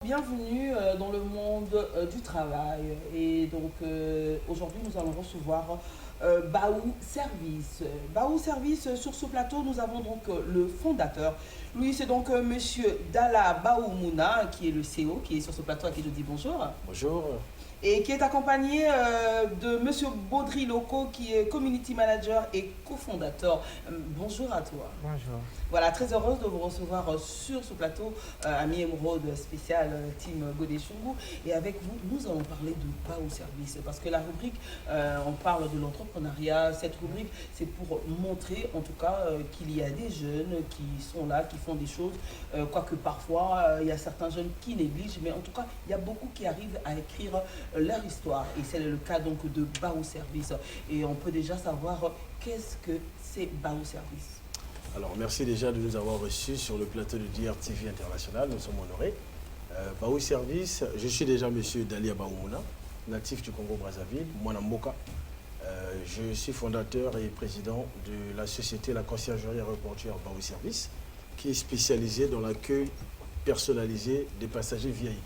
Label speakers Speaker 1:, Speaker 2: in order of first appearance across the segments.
Speaker 1: Bienvenue dans le monde du travail. Et donc aujourd'hui, nous allons recevoir Baou Service. Baou Service, sur ce plateau, nous avons donc le fondateur. Lui, c'est donc Monsieur Dalla Baoumouna, qui est le CEO, qui est sur ce plateau, à qui je dis bonjour.
Speaker 2: Bonjour.
Speaker 1: Et qui est accompagné de Monsieur Baudry Loco, qui est community manager et cofondateur. Bonjour à toi.
Speaker 3: Bonjour.
Speaker 1: Voilà, très heureuse de vous recevoir sur ce plateau, Ami Émeraude spécial Team Godé-Chungu. Et avec vous, nous allons parler de Baou Service. Parce que la rubrique, on parle de l'entrepreneuriat. Cette rubrique, c'est pour montrer, en tout cas, qu'il y a des jeunes qui sont là, qui font des choses. Quoique parfois, il y a certains jeunes qui négligent. Mais en tout cas, il y a beaucoup qui arrivent à écrire leur histoire. Et c'est le cas donc de Baou Service. Et on peut déjà savoir qu'est-ce que c'est Baou Service.
Speaker 2: Alors, merci déjà de nous avoir reçus sur le plateau de DRTV International. Nous sommes honorés. Baou Service, je suis déjà Monsieur Dalia Baoumouna, natif du Congo-Brazzaville, Mwanamboka. Je suis fondateur et président de la société La Conciergerie Aéroportuaire Baou Service, qui est spécialisée dans l'accueil personnalisé des passagers VIP.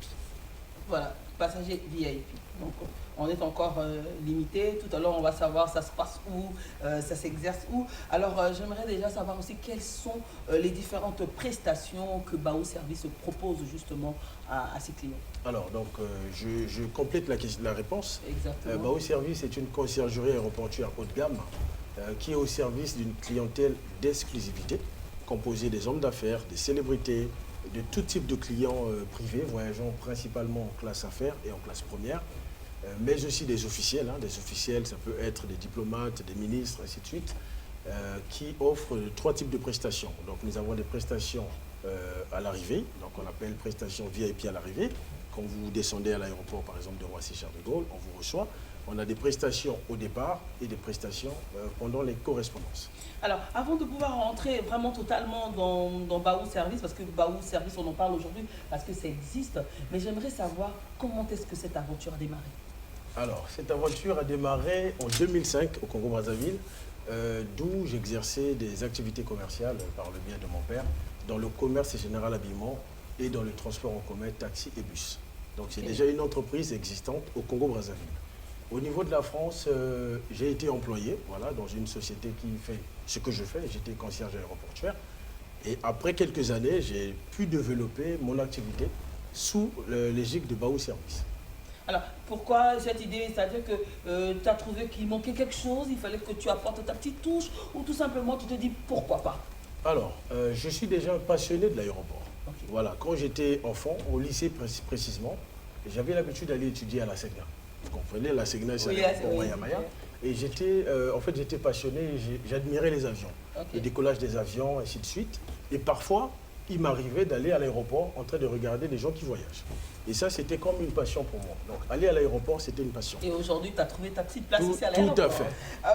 Speaker 1: Voilà, passagers VIP. Donc, on est encore limité. Tout à l'heure, on va savoir ça se passe où, ça s'exerce où. Alors, j'aimerais déjà savoir aussi quelles sont les différentes prestations que Baou Service propose justement à ses clients.
Speaker 2: Alors, donc, je complète la réponse.
Speaker 1: Exactement.
Speaker 2: Baou Service est une conciergerie aéroportuaire haut de gamme qui est au service d'une clientèle d'exclusivité, composée des hommes d'affaires, des célébrités, de tout type de clients privés, voyageant principalement en classe affaires et en classe première, mais aussi des officiels. Des officiels, ça peut être des diplomates, des ministres, ainsi de suite, qui offrent trois types de prestations. Donc nous avons des prestations à l'arrivée, donc on appelle prestations VIP à l'arrivée. Quand vous descendez à l'aéroport, par exemple, de Roissy-Charles de Gaulle, on vous reçoit. On a des prestations au départ et des prestations pendant les correspondances.
Speaker 1: Alors, avant de pouvoir rentrer vraiment totalement dans Baou Service, parce que Baou Service, on en parle aujourd'hui parce que ça existe, mais j'aimerais savoir comment est-ce que cette aventure a démarré.
Speaker 2: Alors, cette aventure a démarré en 2005 au Congo-Brazzaville, d'où j'exerçais des activités commerciales par le biais de mon père, dans le commerce et général habillement et dans le transport en commun, taxi et bus. Donc, c'est déjà une entreprise existante au Congo-Brazzaville. Au niveau de la France, j'ai été employé dans une société qui fait ce que je fais. J'étais concierge aéroportuaire. Et après quelques années, j'ai pu développer mon activité sous l'égide de Baou Service.
Speaker 1: Alors, pourquoi cette idée? C'est-à-dire que tu as trouvé qu'il manquait quelque chose, il fallait que tu apportes ta petite touche, ou tout simplement tu te dis pourquoi pas?
Speaker 2: Alors, je suis déjà un passionné de l'aéroport.
Speaker 1: Okay.
Speaker 2: Voilà, quand j'étais enfant, au lycée précisément, j'avais l'habitude d'aller étudier à la SEGNA. Vous comprenez, la SEGNA, c'est l'aéroport Maya-Maya. Et j'étais passionné, j'admirais les avions, le décollage des avions, ainsi de suite. Et parfois, il m'arrivait d'aller à l'aéroport en train de regarder des gens qui voyagent. Et ça, c'était comme une passion pour moi. Donc, aller à l'aéroport, c'était une passion.
Speaker 1: Et aujourd'hui, tu as trouvé ta petite place ici à l'aéroport.
Speaker 2: Tout à fait.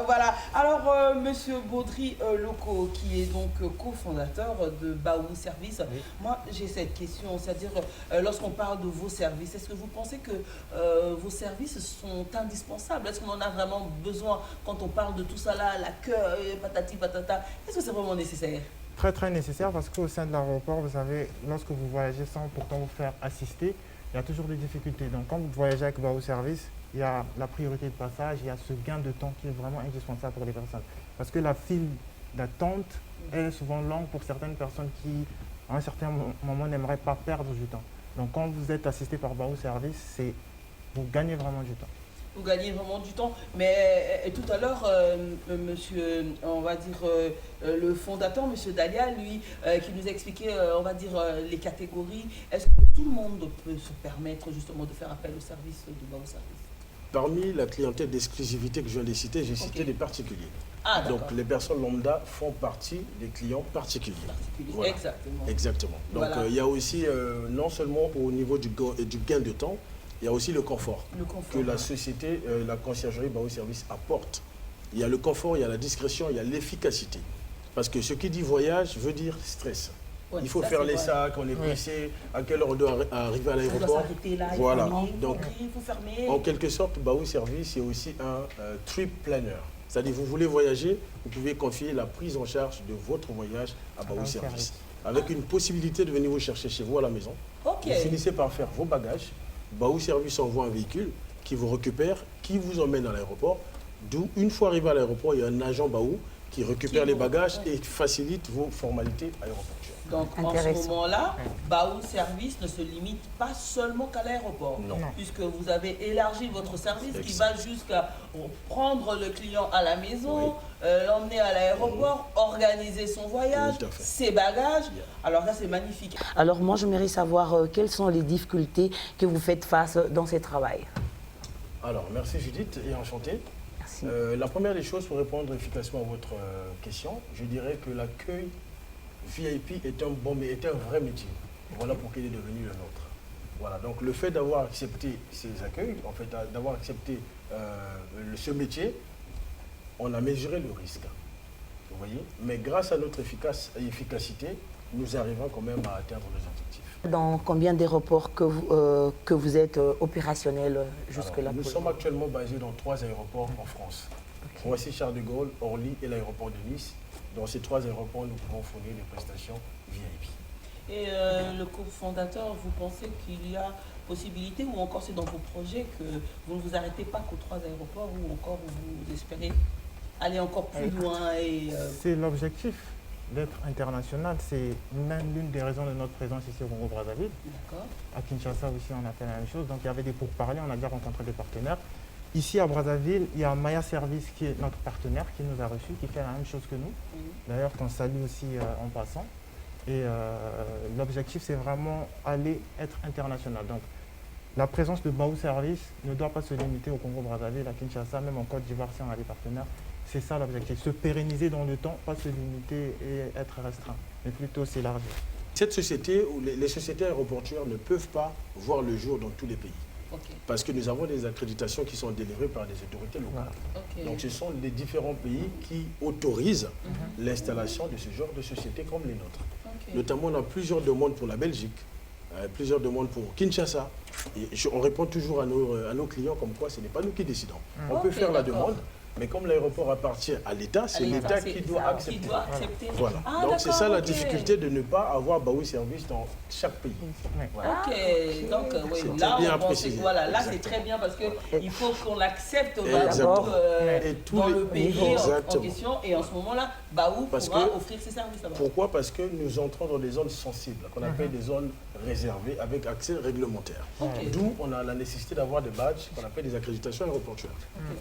Speaker 1: Voilà. Alors, Monsieur Baudry Loco, qui est donc cofondateur de Baou Service, oui. Moi, j'ai cette question, c'est-à-dire, lorsqu'on parle de vos services, est-ce que vous pensez que vos services sont indispensables? Est-ce qu'on en a vraiment besoin quand on parle de tout ça là, l'accueil, patati patata? Est-ce que c'est vraiment nécessaire?
Speaker 3: Très très nécessaire parce qu'au sein de l'aéroport, vous savez, lorsque vous voyagez sans pourtant vous faire assister, il y a toujours des difficultés. Donc quand vous voyagez avec Baou Service, il y a la priorité de passage, il y a ce gain de temps qui est vraiment indispensable pour les personnes. Parce que la file d'attente est souvent longue pour certaines personnes qui, à un certain moment, n'aimeraient pas perdre du temps. Donc quand vous êtes assisté par Baou Service, vous gagnez vraiment du temps.
Speaker 1: Vous gagnez vraiment du temps. Mais tout à l'heure, monsieur, on va dire, le fondateur, monsieur Dalia, lui, qui nous a expliqué, on va dire, les catégories. Est-ce que tout le monde peut se permettre justement de faire appel au service de Baou Service?
Speaker 2: Parmi la clientèle d'exclusivité que je viens de citer, j'ai cité des particuliers.
Speaker 1: Ah, donc
Speaker 2: les personnes lambda font partie des clients particuliers.
Speaker 1: Voilà. Exactement.
Speaker 2: Exactement. Donc il y a aussi, non seulement au niveau du gain de temps, il y a aussi le confort que la société, la conciergerie Baou Service apporte. Il y a le confort, il y a la discrétion, il y a l'efficacité. Parce que ce qui dit voyage veut dire stress. Ouais, il faut faire les sacs, on est pressé, à quelle heure on doit arriver à l'aéroport. Voilà. Donc,
Speaker 1: il faut fermer.
Speaker 2: En quelque sorte, Baou Service est aussi un trip planner. C'est-à-dire, vous voulez voyager, vous pouvez confier la prise en charge de votre voyage à Baou Service. avec une possibilité de venir vous chercher chez vous à la maison.
Speaker 1: Ok.
Speaker 2: Vous finissez par faire vos bagages. Baou Service envoie un véhicule qui vous récupère, qui vous emmène à l'aéroport. D'où, une fois arrivé à l'aéroport, il y a un agent Baou qui récupère les bagages et facilite vos formalités aéroportuaires.
Speaker 1: Donc, en ce moment-là, Baou Service ne se limite pas seulement qu'à l'aéroport.
Speaker 2: Non.
Speaker 1: Puisque vous avez élargi votre service qui
Speaker 2: Exact.
Speaker 1: va jusqu'à prendre le client à la maison, l'emmener à l'aéroport, organiser son voyage,
Speaker 2: Tout à fait.
Speaker 1: ses bagages. Alors là, c'est magnifique. Alors moi, j'aimerais savoir quelles sont les difficultés que vous faites face dans ce travail.
Speaker 2: Alors, merci Judith et enchanté.
Speaker 1: Merci.
Speaker 2: La première des choses, pour répondre efficacement à votre question, je dirais que l'accueil VIP est un vrai métier. Voilà pour qu'il est devenu le nôtre. Voilà, donc le fait d'avoir accepté ces accueils, en fait, d'avoir accepté ce métier, on a mesuré le risque. Vous voyez? Mais grâce à notre efficacité, nous arrivons quand même à atteindre nos objectifs.
Speaker 1: Dans combien d'aéroports que vous êtes opérationnel jusque-là?
Speaker 2: Nous sommes actuellement basés dans 3 aéroports en France. Roissy-Charles de Gaulle, Orly et l'aéroport de Nice. Dans ces 3 aéroports, nous pouvons fournir des prestations VIP.
Speaker 1: Et le cofondateur, vous pensez qu'il y a possibilité ou encore c'est dans vos projets que vous ne vous arrêtez pas qu'aux 3 aéroports ou encore vous espérez aller encore plus loin et
Speaker 3: C'est l'objectif d'être international. C'est même l'une des raisons de notre présence ici au Congo-Brazzaville.
Speaker 1: D'accord.
Speaker 3: À Kinshasa aussi, on a fait la même chose. Donc il y avait des pourparlers, on a déjà rencontré des partenaires. Ici à Brazzaville, il y a Maya Service qui est notre partenaire, qui nous a reçus, qui fait la même chose que nous. D'ailleurs, qu'on salue aussi en passant. Et l'objectif, c'est vraiment aller être international. Donc, la présence de Baou Service ne doit pas se limiter au Congo-Brazzaville, à Kinshasa, même en Côte d'Ivoire si on a des partenaires. C'est ça l'objectif, se pérenniser dans le temps, pas se limiter et être restreint, mais plutôt s'élargir.
Speaker 2: Cette société, ou les sociétés aéroportuaires ne peuvent pas voir le jour dans tous les pays.
Speaker 1: Ok.
Speaker 2: Parce que nous avons des accréditations qui sont délivrées par des autorités locales.
Speaker 1: Ok.
Speaker 2: Donc ce sont les différents pays qui autorisent l'installation de ce genre de sociétés comme les nôtres.
Speaker 1: Ok.
Speaker 2: Notamment, on a plusieurs demandes pour la Belgique, plusieurs demandes pour Kinshasa. Et on répond toujours à nos clients comme quoi ce n'est pas nous qui décidons. On peut
Speaker 1: Ok,
Speaker 2: faire la
Speaker 1: d'accord.
Speaker 2: demande, mais comme l'aéroport appartient à l'État, c'est l'État qui doit accepter.
Speaker 1: Qui doit accepter.
Speaker 2: Voilà.
Speaker 1: Ah,
Speaker 2: Donc c'est
Speaker 1: d'accord,
Speaker 2: ça la
Speaker 1: ok.
Speaker 2: difficulté de ne pas avoir Baou Service dans chaque pays.
Speaker 3: Ouais.
Speaker 2: Voilà.
Speaker 1: Ok, donc oui,
Speaker 2: C'est
Speaker 1: là
Speaker 2: bien
Speaker 1: on pense
Speaker 2: précisé.
Speaker 1: que voilà, là c'est
Speaker 2: Exactement.
Speaker 1: très bien parce qu'il faut qu'on l'accepte
Speaker 2: Exactement.
Speaker 1: d'abord
Speaker 2: Et tous
Speaker 1: dans
Speaker 2: les-
Speaker 1: le pays en
Speaker 2: Exactement.
Speaker 1: question et en ce moment-là, Baou
Speaker 2: Parce
Speaker 1: pourra
Speaker 2: que-
Speaker 1: offrir ses services là-bas.
Speaker 2: Pourquoi? Parce que nous entrons dans des zones sensibles, qu'on appelle des zones réservées avec accès réglementaire.
Speaker 1: Ok.
Speaker 2: D'où on a la nécessité d'avoir des badges qu'on appelle des accréditations aéroportuaires.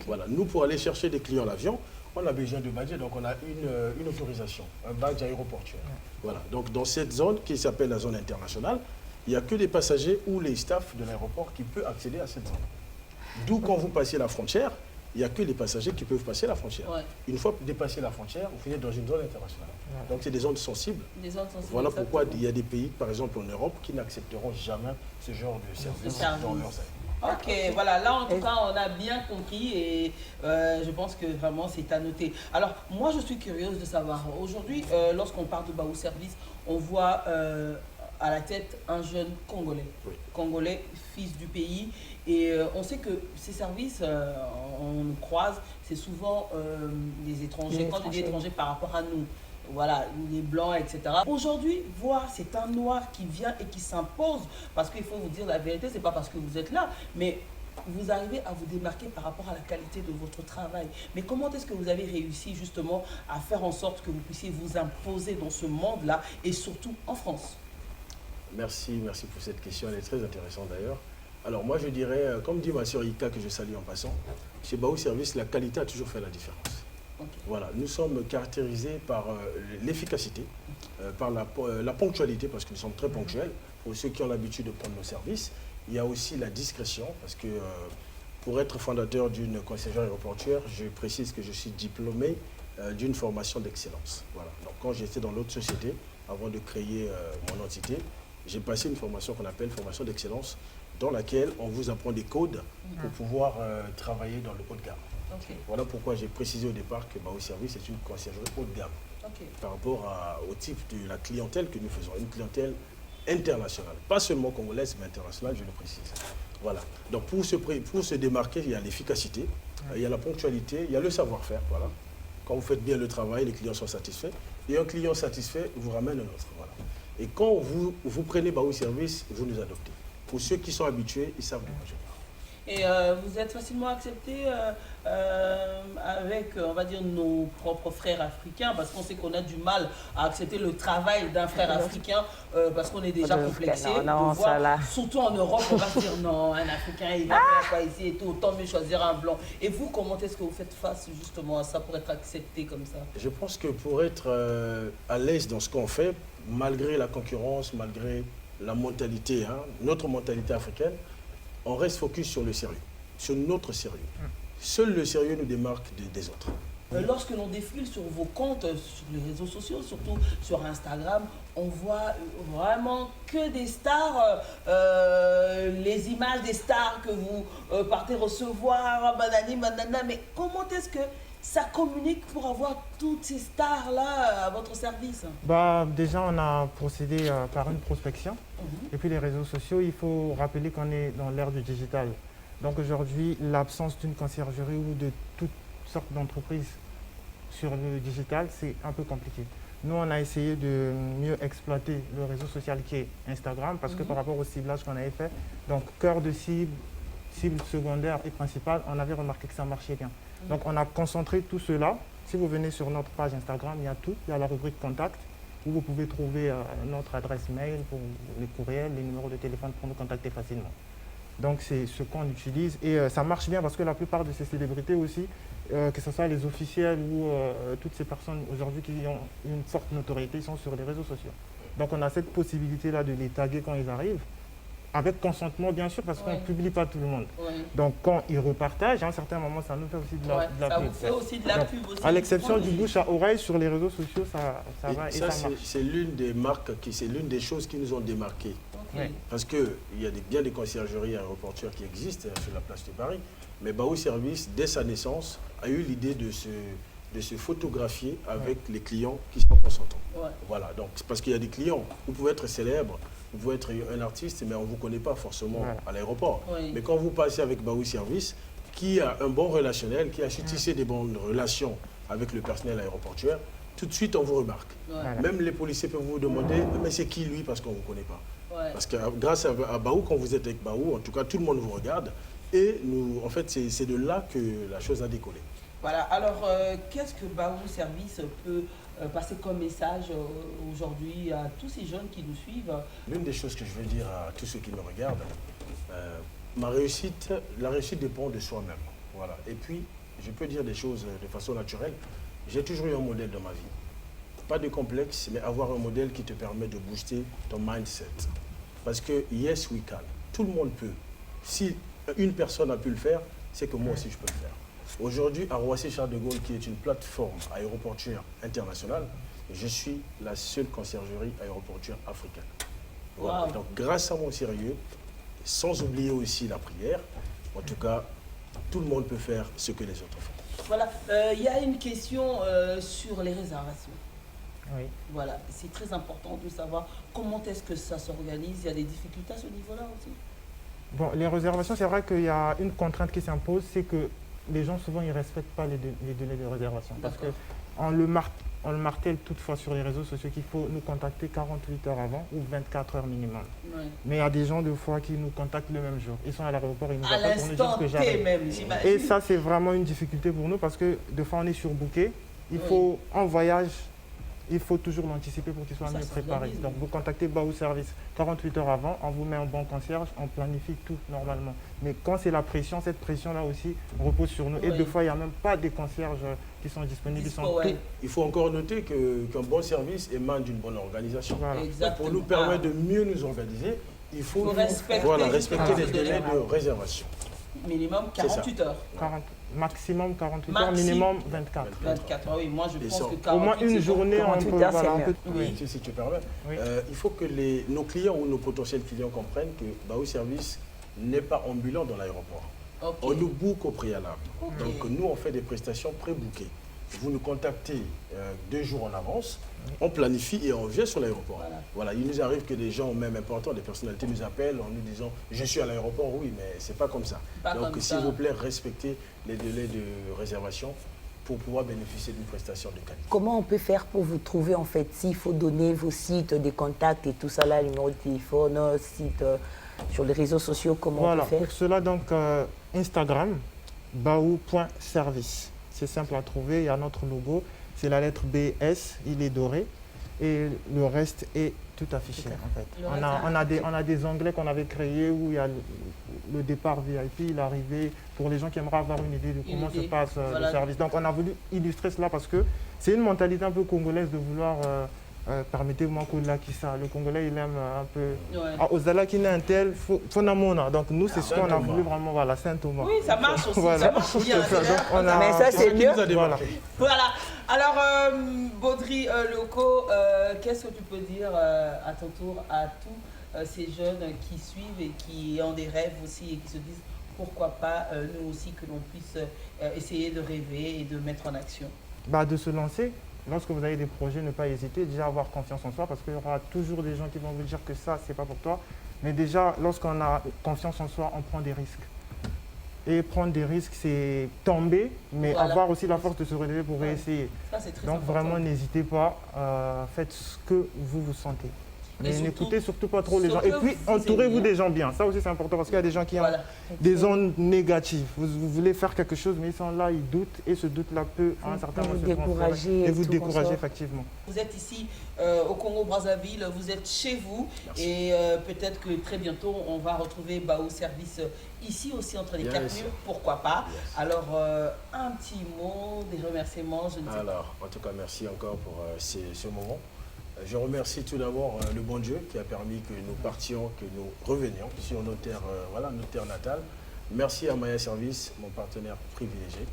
Speaker 2: Voilà. Nous, pour aller chercher des clients à l'avion, on a besoin de badges, donc on a une autorisation, un badge aéroportuaire. Voilà. Donc dans cette zone qui s'appelle la zone internationale, il n'y a que les passagers ou les staffs de l'aéroport qui peuvent accéder à cette zone. D'où quand vous passez la frontière, il n'y a que les passagers qui peuvent passer la frontière.
Speaker 1: Ouais.
Speaker 2: Une fois dépassé la frontière, vous finissez dans une zone internationale. Donc c'est des zones sensibles.
Speaker 1: Des zones sensibles,
Speaker 2: Voilà pourquoi
Speaker 1: exactement.
Speaker 2: il y a des pays, par exemple en Europe, qui n'accepteront jamais ce genre de service
Speaker 1: service.
Speaker 2: dans leurs aéroports.
Speaker 1: Ok, voilà, là en tout cas on a bien compris et je pense que vraiment c'est à noter. Alors moi je suis curieuse de savoir, aujourd'hui lorsqu'on parle de Baou Service, on voit à la tête un jeune Congolais,
Speaker 2: Oui.
Speaker 1: Congolais, fils du pays et on sait que ces services, on nous croise, c'est souvent des étrangers,
Speaker 4: Les
Speaker 1: quand je dis
Speaker 4: étrangers.
Speaker 1: étrangers par rapport à nous. Voilà, les blancs, etc. Aujourd'hui, voir c'est un noir qui vient et qui s'impose, parce qu'il faut vous dire la vérité, c'est pas parce que vous êtes là, mais vous arrivez à vous démarquer par rapport à la qualité de votre travail. Mais comment est-ce que vous avez réussi justement à faire en sorte que vous puissiez vous imposer dans ce monde-là et surtout en France?
Speaker 2: Merci pour cette question, elle est très intéressante d'ailleurs. Alors moi je dirais, comme dit ma sœur Ika que je salue en passant, chez Baou Service, la qualité a toujours fait la différence.
Speaker 1: Ok.
Speaker 2: Voilà, nous sommes caractérisés par l'efficacité, par la ponctualité, parce que nous sommes très ponctuels, pour ceux qui ont l'habitude de prendre nos services. Il y a aussi la discrétion, parce que pour être fondateur d'une concession aéroportuaire, je précise que je suis diplômé d'une formation d'excellence. Voilà. Donc quand j'étais dans l'autre société, avant de créer mon entité, j'ai passé une formation qu'on appelle formation d'excellence, dans laquelle on vous apprend des codes pour pouvoir travailler dans le haut de gamme.
Speaker 1: Ok,
Speaker 2: Voilà pourquoi j'ai précisé au départ que Baou Service est une conciergerie haut de gamme
Speaker 1: ok.
Speaker 2: par rapport au type de la clientèle que nous faisons. Une clientèle internationale, pas seulement congolaise, mais internationale, je le précise. Voilà. Donc pour se démarquer, il y a l'efficacité, il y a la ponctualité, il y a le savoir-faire. Voilà. Quand vous faites bien le travail, les clients sont satisfaits. Et un client satisfait vous ramène un autre. Voilà. Et quand vous prenez Baou Service, vous nous adoptez. Pour ceux qui sont habitués, ils savent de quoi je parle.
Speaker 1: Et vous êtes facilement accepté avec, on va dire, nos propres frères africains, parce qu'on sait qu'on a du mal à accepter le travail d'un frère africain, parce qu'on est déjà complexé.
Speaker 4: Non,
Speaker 1: de voir,
Speaker 4: ça là.
Speaker 1: surtout en Europe, on va se dire non, un Africain, il va faire quoi ici et tout, autant mieux choisir un blanc. Et vous, comment est-ce que vous faites face justement à ça pour être accepté comme ça?
Speaker 2: Je pense que pour être à l'aise dans ce qu'on fait, malgré la concurrence, malgré la mentalité, notre mentalité africaine, on reste focus sur le sérieux, sur notre sérieux. Seul le sérieux nous démarque des autres.
Speaker 1: Lorsque l'on défile sur vos comptes, sur les réseaux sociaux, surtout sur Instagram, on voit vraiment que des stars, les images des stars que vous partez recevoir, banani, banana, mais comment est-ce que ça communique pour avoir toutes ces stars-là à votre service?
Speaker 3: Déjà, on a procédé par une prospection. Et puis les réseaux sociaux, il faut rappeler qu'on est dans l'ère du digital. Donc aujourd'hui, l'absence d'une conciergerie ou de toutes sortes d'entreprises sur le digital, c'est un peu compliqué. Nous, on a essayé de mieux exploiter le réseau social qui est Instagram, parce que par rapport au ciblage qu'on avait fait, donc cœur de cible, cible secondaire et principale, on avait remarqué que ça marchait bien. Donc on a concentré tout cela. Si vous venez sur notre page Instagram, il y a tout. Il y a la rubrique contact où vous pouvez trouver notre adresse mail pour les courriels, les numéros de téléphone pour nous contacter facilement. Donc c'est ce qu'on utilise et ça marche bien parce que la plupart de ces célébrités aussi, que ce soit les officiels ou toutes ces personnes aujourd'hui qui ont une forte notoriété, sont sur les réseaux sociaux. Donc on a cette possibilité-là de les taguer quand ils arrivent. Avec consentement, bien sûr, parce qu'on ne publie pas tout le monde. Donc, quand ils repartagent, à un certain moment, ça nous fait aussi de la
Speaker 1: ça
Speaker 3: pub.
Speaker 1: vous fait aussi de la pub aussi.
Speaker 3: À l'exception du bouche à oreille, sur les réseaux sociaux, ça va et ça marche.
Speaker 2: C'est l'une des marques, c'est l'une des choses qui nous ont démarqués. Parce qu'il y a bien des conciergeries aéroportuaires qui existent sur la place de Paris, mais Baou Service, dès sa naissance, a eu l'idée de se photographier avec les clients qui sont consentants. Voilà, donc parce qu'il y a des clients, vous pouvez être célèbre, vous pouvez être un artiste, mais on ne vous connaît pas forcément à l'aéroport. Mais quand vous passez avec Baou Service, qui a un bon relationnel, qui a su tisser des bonnes relations avec le personnel aéroportuaire, tout de suite on vous remarque. Même les policiers peuvent vous demander, mais c'est qui lui, parce qu'on ne vous connaît pas. Parce que grâce à Baou, quand vous êtes avec Baou, en tout cas tout le monde vous regarde. Et nous, en fait, c'est de là que la chose a décollé.
Speaker 1: Voilà, alors qu'est-ce que Baou Service peut passer comme message aujourd'hui à tous ces jeunes qui nous suivent?
Speaker 2: L'une des choses que je veux dire à tous ceux qui me regardent, la réussite dépend de soi-même. Voilà. Et puis, je peux dire des choses de façon naturelle. J'ai toujours eu un modèle dans ma vie. Pas de complexe, mais avoir un modèle qui te permet de booster ton mindset. Parce que yes, we can. Tout le monde peut. Si une personne a pu le faire, c'est que moi aussi je peux le faire. Aujourd'hui, à Roissy-Charles de Gaulle, qui est une plateforme aéroportuaire internationale, je suis la seule conciergerie aéroportuaire africaine. Voilà. Donc, grâce à mon sérieux, sans oublier aussi la prière, en tout cas, tout le monde peut faire ce que les autres font.
Speaker 1: Voilà, il y a une question sur les réservations.
Speaker 3: Oui.
Speaker 1: Voilà, c'est très important de savoir comment est-ce que ça s'organise. Il y a des difficultés à ce niveau-là aussi.
Speaker 3: Bon, les réservations, c'est vrai qu'il y a une contrainte qui s'impose, c'est que les gens, souvent, ils ne respectent pas les délais de réservation. Parce qu'on le martèle toutefois sur les réseaux sociaux qu'il faut nous contacter 48 heures avant ou 24 heures minimum. Mais il y a des gens, des fois, qui nous contactent le même jour. Ils sont à l'aéroport, ils nous appellent pour nous dire que j'arrive.
Speaker 1: Même, j'imagine.
Speaker 3: Et ça, c'est vraiment une difficulté pour nous parce que, des fois, on est surbooké. Il faut, en voyage, il faut toujours l'anticiper pour qu'il soit mieux préparé. Donc, vous contactez Baou Service 48 heures avant, on vous met un bon concierge, on planifie tout normalement. Mais quand c'est la pression, cette pression-là aussi repose sur nous. Et des fois, il n'y a même pas des concierges qui sont disponibles.
Speaker 2: Il faut encore noter qu'un bon service émane d'une bonne organisation.
Speaker 3: Voilà.
Speaker 2: Pour nous permettre de mieux nous organiser, il faut respecter les délais de réservation.
Speaker 1: Minimum 48 heures.
Speaker 3: Maximum 48 heures, minimum 24.
Speaker 1: 24, oui, moi je pense que 48
Speaker 3: au moins une journée, on peut,
Speaker 2: si tu permets. Il faut que nos clients ou nos potentiels clients comprennent que Baou Service n'est pas ambulant dans l'aéroport. On nous book au préalable. Donc nous, on fait des prestations pré-bookées. Vous nous contactez 2 jours en avance, on planifie et on vient sur l'aéroport. Voilà, il nous arrive que des gens, même importants, des personnalités nous appellent en nous disant « Je suis à l'aéroport », oui, mais c'est pas comme ça. Donc s'il vous plaît, respectez les délais de réservation pour pouvoir bénéficier d'une prestation de qualité.
Speaker 4: Comment on peut faire pour vous trouver en fait? S'il faut donner vos sites, des contacts et tout ça là, numéro de téléphone, site sur les réseaux sociaux, comment
Speaker 3: Voilà,
Speaker 4: on peut faire?
Speaker 3: pour cela, donc, Instagram, baou.service. C'est simple à trouver, il y a notre logo, c'est la lettre BS, il est doré, et le reste est tout affiché en fait. On a des onglets qu'on avait créés où il y a le départ VIP, l'arrivée, pour les gens qui aimeraient avoir une idée de comment se passe le service. Donc on a voulu illustrer cela parce que c'est une mentalité un peu congolaise de vouloir, permettez-moi ça. Le Congolais il aime un peu. Ozala qui n'est un tel, Fonamona. Donc nous c'est ce qu'on a voulu vraiment, voilà, Saint-Thomas.
Speaker 1: Oui, ça marche aussi,
Speaker 3: Voilà.
Speaker 1: ça marche bien.
Speaker 4: Mais ça c'est mieux.
Speaker 1: Voilà. Alors, Baudry Loko, qu'est-ce que tu peux dire à ton tour à tous ces jeunes qui suivent et qui ont des rêves aussi et qui se disent pourquoi pas nous aussi que l'on puisse essayer de rêver et de mettre en action?
Speaker 3: De se lancer. Lorsque vous avez des projets, ne pas hésiter, déjà avoir confiance en soi parce qu'il y aura toujours des gens qui vont vous dire que ça, c'est pas pour toi. Mais déjà, lorsqu'on a confiance en soi, on prend des risques. Et prendre des risques, c'est tomber, mais avoir aussi la force de se relever pour réessayer.
Speaker 1: Ça, c'est très
Speaker 3: Donc
Speaker 1: important.
Speaker 3: vraiment, n'hésitez pas, faites ce que vous sentez. Mais n'écoutez surtout pas trop les gens. Et puis, entourez-vous des gens bien. Ça aussi, c'est important parce qu'il y a des gens qui ont des zones négatives. Vous voulez faire quelque chose, mais ils sont là, ils doutent. Et ce doute-là peut, à un certain moment, se transformer et vous décourager, effectivement.
Speaker 1: Vous êtes ici au Congo-Brazzaville, vous êtes chez vous. Merci. Et peut-être que très bientôt, on va retrouver Baou Service ici aussi entre les quatre murs. Pourquoi pas? Alors, un petit mot, des remerciements, je ne sais pas.
Speaker 2: Alors, en tout cas, merci encore pour ce moment. Je remercie tout d'abord le bon Dieu qui a permis que nous partions, que nous revenions sur nos terres, nos terres natales. Merci à Maya Service, mon partenaire privilégié,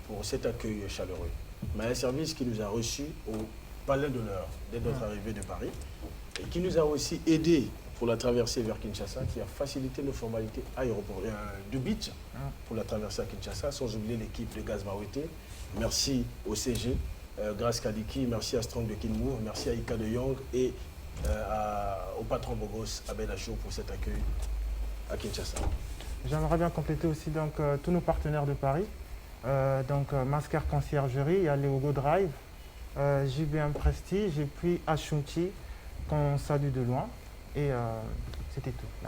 Speaker 2: pour cet accueil chaleureux. Maya Service qui nous a reçus au Palais d'honneur dès notre arrivée de Paris et qui nous a aussi aidés pour la traversée vers Kinshasa, qui a facilité nos formalités de beach pour la traversée à Kinshasa, sans oublier l'équipe de Gaz Mawete. Merci au CG. Grâce Kadiki, merci à Strong de Kinmour, merci à Ika de Young et au patron Bogos, Abel Achou, pour cet accueil à Kinshasa.
Speaker 3: J'aimerais bien compléter aussi donc, tous nos partenaires de Paris. Masker Conciergerie, il y a Léogo Drive, JBM Prestige et puis Ashunti, qu'on salue de loin. Et c'était tout. Merci.